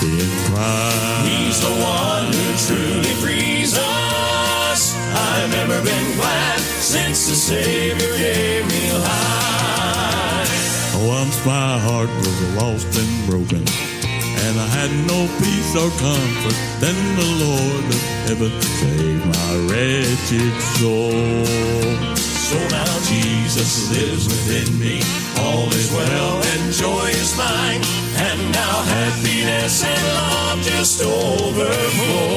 happy in Christ. He's the one who truly frees us. I've never been glad since the Savior gave me life. Once my heart was lost and broken, and I had no peace or comfort. Then the Lord of heaven saved my wretched soul. So now Jesus lives within me. All is well and joy is mine. And now happiness and love just overflow.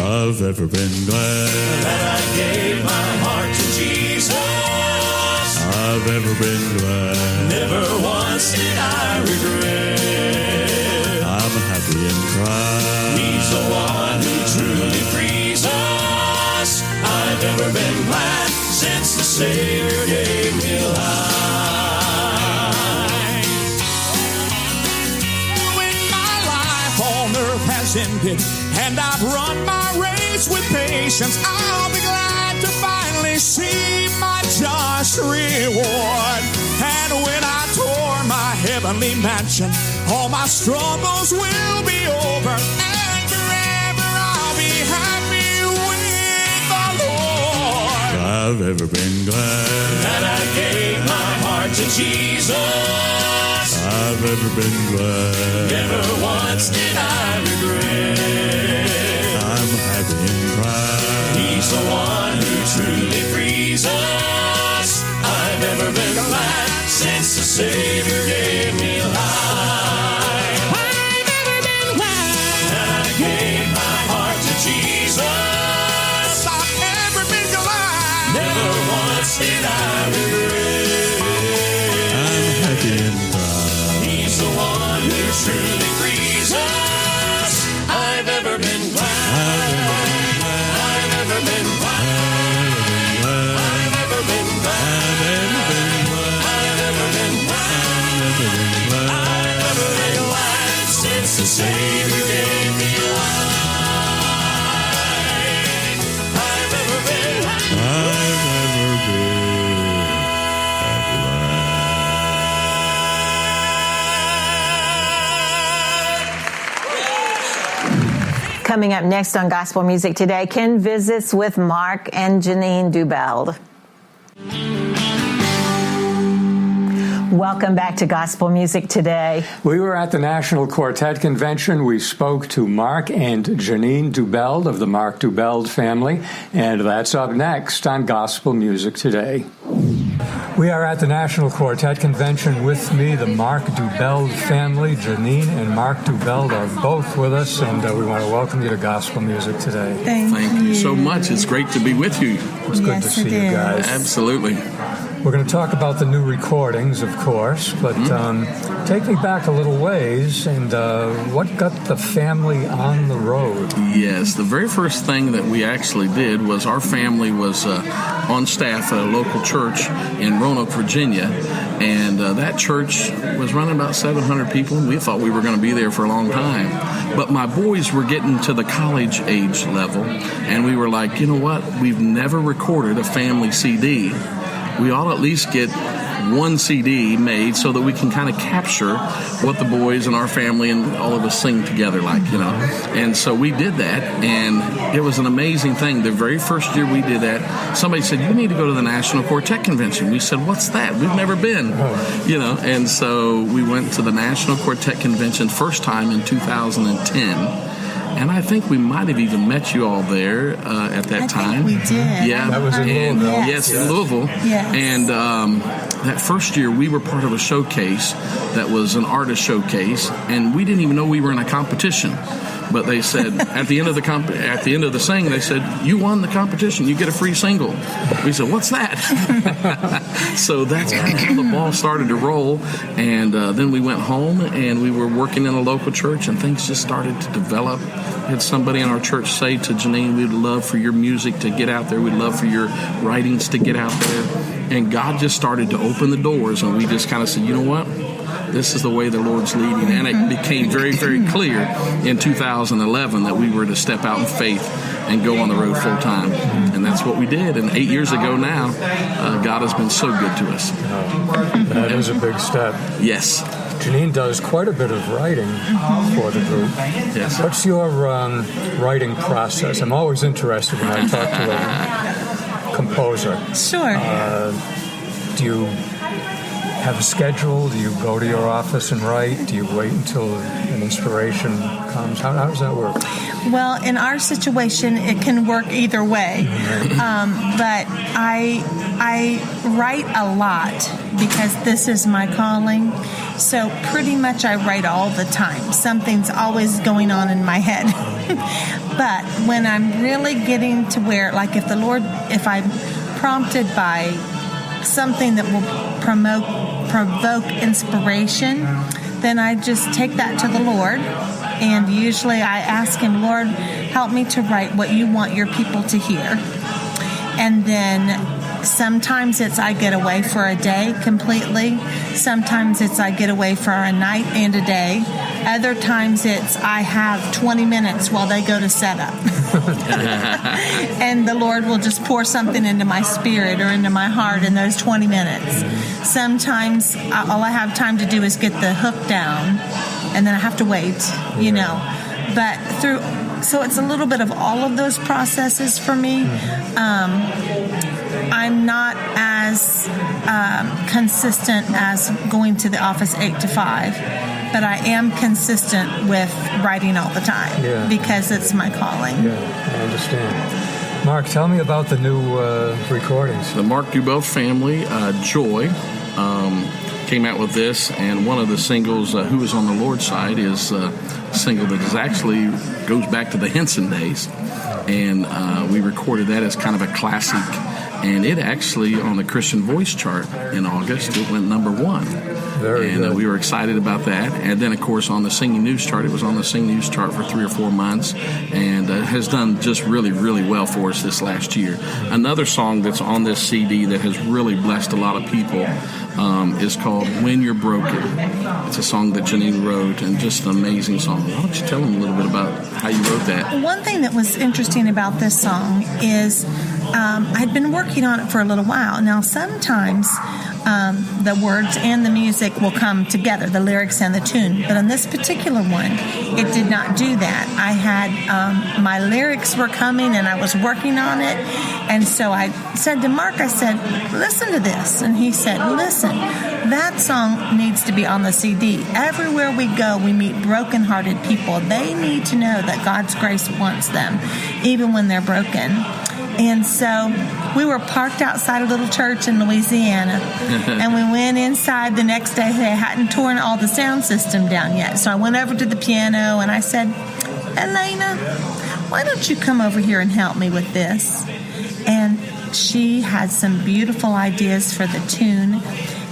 I've ever been glad that I gave my heart to Jesus. I've ever been glad. Never once did I regret. I'm happy in Christ. He's the one who truly frees us. I've never been glad since the Savior gave me life. When my life on earth has ended and I've run my race with patience, I'll be glad to finally see my just reward. And when I tour my heavenly mansion, all my struggles will be over, and forever I'll be happy with the Lord. I've ever been glad that I gave my heart to Jesus. I've ever been glad. Never once did I regret. I'm happy in Christ. He's the one who truly frees us. I've never been glad since the Savior gave me life. I've never been glad that I gave my heart to Jesus. I've never been glad. Never once did I regret. I'm happy in Christ. He's the one who truly frees us. I've ever been glad. I've ever been glad. I've ever been glad. I've ever been glad. I've ever been glad since the Savior gave me life. I've ever been glad. I've ever glad. Coming up next on Gospel Music Today, Ken visits with Mark and Janine Dubeld. Welcome back to Gospel Music Today. We were at the National Quartet Convention. We spoke to Mark and Janine Dubeld of the Mark Dubeld family, and that's up next on Gospel Music Today. We are at the National Quartet Convention. With me, the Mark Dubeld family. Janine and Mark Dubeld are both with us, and we want to welcome you to Gospel Music Today. Thank you so much. It's great to be with you. It's good to see you guys. Absolutely. We're going to talk about the new recordings, of course, but take me back a little ways, and what got the family on the road? Yes, the very first thing that we actually did was our family was on staff at a local church in Roanoke, Virginia, and that church was running about 700 people, and we thought we were going to be there for a long time. But my boys were getting to the college age level, and we were like, you know what, we've never recorded a family CD. We ought to at least get one CD made so that we can kind of capture what the boys and our family and all of us sing together like, you know. And so we did that, and it was an amazing thing. The very first year we did that, somebody said, you need to go to the National Quartet Convention. We said, what's that? We've never been, you know. And so we went to the National Quartet Convention first time in 2010. And I think we might have even met you all there at that time. We did. Yeah, that was in Louisville. Yes, in Louisville. Yes. And that first year, we were part of a showcase that was an artist showcase, and we didn't even know we were in a competition. But they said at the end of the thing, they said, "You won the competition. You get a free single." We said, "What's that?" So that's kind of how the ball started to roll. And then we went home, and we were working in a local church, and things just started to develop. We had somebody in our church say to Janine, "We'd love for your music to get out there. We'd love for your writings to get out there." And God just started to open the doors, and we just kind of said, "You know what? This is the way the Lord's leading." And it became very, very clear in 2011 that we were to step out in faith and go on the road full time. And that's what we did. And 8 years ago now, God has been so good to us. That is a big step. Yes. Janine does quite a bit of writing for the group. Yes. What's your writing process? I'm always interested when I talk to a composer. Sure. Do you have a schedule? Do you go to your office and write? Do you wait until an inspiration comes? How does that work? Well, in our situation, it can work either way. But I write a lot because this is my calling. So pretty much I write all the time. Something's always going on in my head. But when I'm really getting to where, like if I'm prompted by something that will provoke inspiration, then I just take that to the Lord. And usually I ask Him, Lord, help me to write what you want your people to hear. And then sometimes it's I get away for a day completely. Sometimes it's I get away for a night and a day. Other times it's I have 20 minutes while they go to set up. And the Lord will just pour something into my spirit or into my heart in those 20 minutes. Sometimes all I have time to do is get the hook down, and then I have to wait, you know. But so it's a little bit of all of those processes for me. I'm not as consistent as going to the office 8 to 5, but I am consistent with writing all the time because it's my calling. Yeah, I understand. Mark, tell me about the new recordings. The Mark Dubell family, Joy, came out with this, and one of the singles, Who Is on the Lord's Side, is a single that goes back to the Henson days. And we recorded that as kind of a classic. And it actually, on the Christian Voice chart in August, it went number 1. Very good. We were excited about that. And then, of course, on the Singing News chart, it was on the Singing News chart for 3 or 4 months, and has done just really, really well for us this last year. Another song that's on this CD that has really blessed a lot of people is called When You're Broken. It's a song that Janine wrote, and just an amazing song. Why don't you tell them a little bit about how you wrote that? One thing that was interesting about this song is I'd been working on it for a little while. Now, sometimes the words and the music will come together, the lyrics and the tune. But on this particular one, it did not do that. I had my lyrics were coming, and I was working on it. And so I said to Mark, I said, listen to this. And he said, listen, that song needs to be on the CD. Everywhere we go, we meet brokenhearted people. They need to know that God's grace wants them, even when they're broken. And so we were parked outside a little church in Louisiana, and we went inside the next day. They hadn't torn all the sound system down yet. So I went over to the piano, and I said, Elena, why don't you come over here and help me with this? And she had some beautiful ideas for the tune,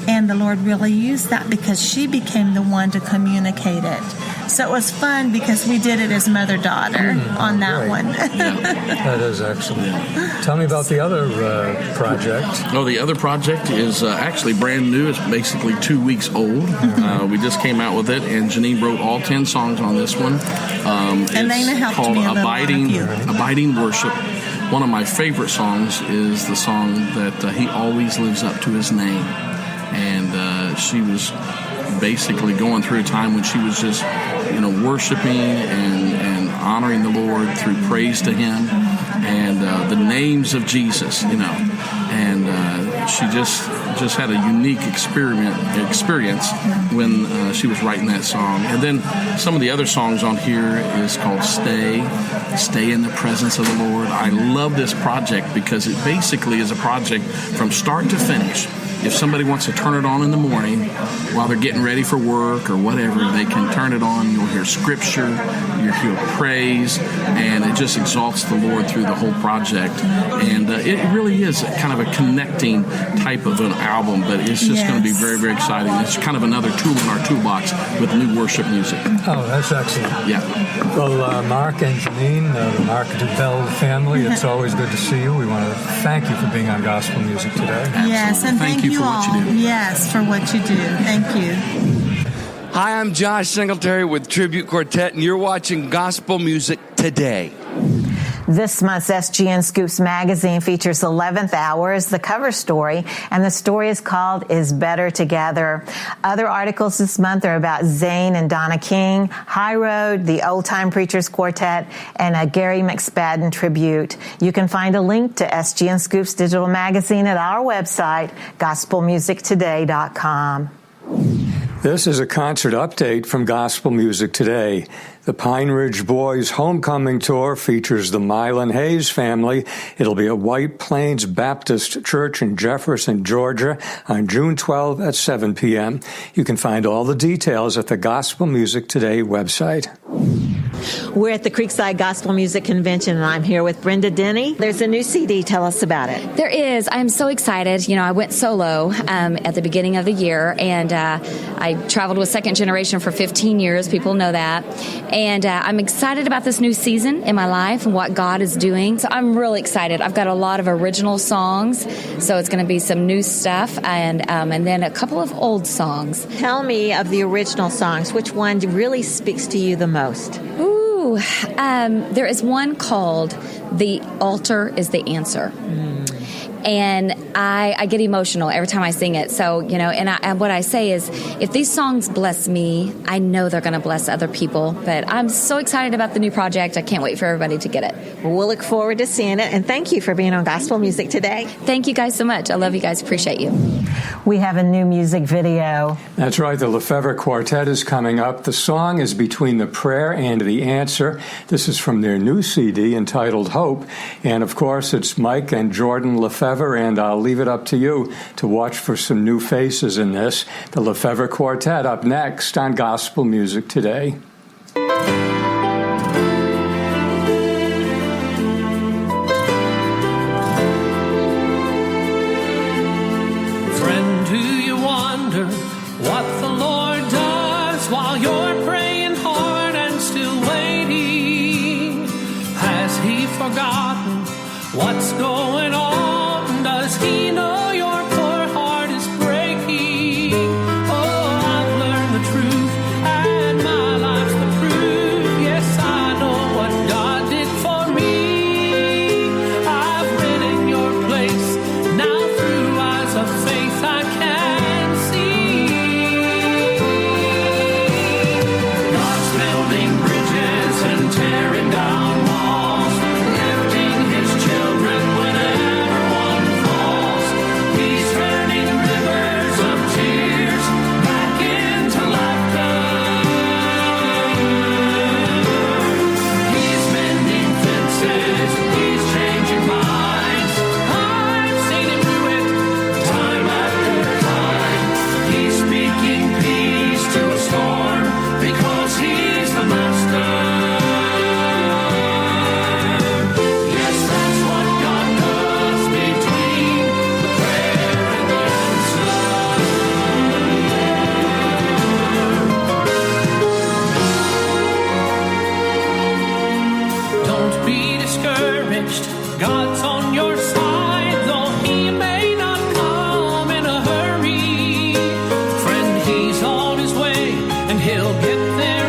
and the Lord really used that because she became the one to communicate it. So it was fun because we did it as mother-daughter on that one. That is excellent. Tell me about the other project. Oh, the other project is actually brand new. It's basically 2 weeks old. We just came out with it, and Janine wrote all 10 songs on this one. Elena helped called me a little. Abiding Worship. One of my favorite songs is the song that He Always Lives Up to His Name. And she was basically going through a time when she was just, worshiping and honoring the Lord through praise to Him and the names of Jesus, and she just had a unique experience when she was writing that song. And then some of the other songs on here is called Stay in the Presence of the Lord. I love this project because it basically is a project from start to finish. If somebody wants to turn it on in the morning while they're getting ready for work or whatever, they can turn it on. You'll hear scripture, you'll hear praise, and it just exalts the Lord through the whole project. And it really is kind of a connecting type of an album, but it's just going to be very, very exciting. It's kind of another tool in our toolbox with new worship music. Oh, that's excellent. Yeah. Well, Mark and Janine, the Mark Dubell family, it's always good to see you. We want to thank you for being on Gospel Music today. Yes, and thank you for all. What you do. Yes, for what you do. Thank you. Hi, I'm Josh Singletary with Tribute Quartet, and you're watching Gospel Music Today. This month's SGN Scoops magazine features 11th Hour as the cover story, and the story is called Is Better Together. Other articles this month are about Zane and Donna King, High Road, the Old Time Preachers Quartet, and a Gary McSpadden tribute. You can find a link to SGN Scoops digital magazine at our website, gospelmusictoday.com. This is a concert update from Gospel Music Today. The Pine Ridge Boys Homecoming Tour features the Mylan Hayes family. It'll be at White Plains Baptist Church in Jefferson, Georgia on June 12 at 7 p.m. You can find all the details at the Gospel Music Today website. We're at the Creekside Gospel Music Convention, and I'm here with Brenda Denny. There's a new CD. Tell us about it. There is. I'm so excited. I went solo at the beginning of the year, and I traveled with Second Generation for 15 years. People know that. And I'm excited about this new season in my life and what God is doing. So I'm really excited. I've got a lot of original songs, so it's going to be some new stuff, and then a couple of old songs. Tell me of the original songs. Which one really speaks to you the most? Ooh, there is one called The Altar is the Answer. And I get emotional every time I sing it. So, and what I say is, if these songs bless me, I know they're going to bless other people. But I'm so excited about the new project. I can't wait for everybody to get it. Well, we'll look forward to seeing it. And thank you for being on Gospel Music Today. Thank you guys so much. I love you guys. Appreciate you. We have a new music video. That's right. The Lefevre Quartet is coming up. The song is Between the Prayer and the Answer. This is from their new CD entitled Hope. And, of course, it's Mike and Jordan Lefevre, and I'll leave it up to you to watch for some new faces in this. The Lefevre Quartet up next on Gospel Music Today. Friend, do you wonder what the Lord does while you're praying hard and still waiting? Has He forgotten what's going on? Does He know your poor heart is breaking? Oh, I've learned the truth, and my life's the proof. Yes, I know what God did for me. I've been in your place, now through eyes of faith I can see. God's building bridges and tearing down walls, lifting His children whenever one falls. He's turning rivers of tears back into laughter. He's mending fences, He's changing minds. I've seen Him do it time after time. He's speaking peace to a storm because He's the master. Yes, that's what God does between the prayer and the answer. Don't be discouraged, God's on your side, though He may not come in a hurry. Friend, He's on His way, and He'll get there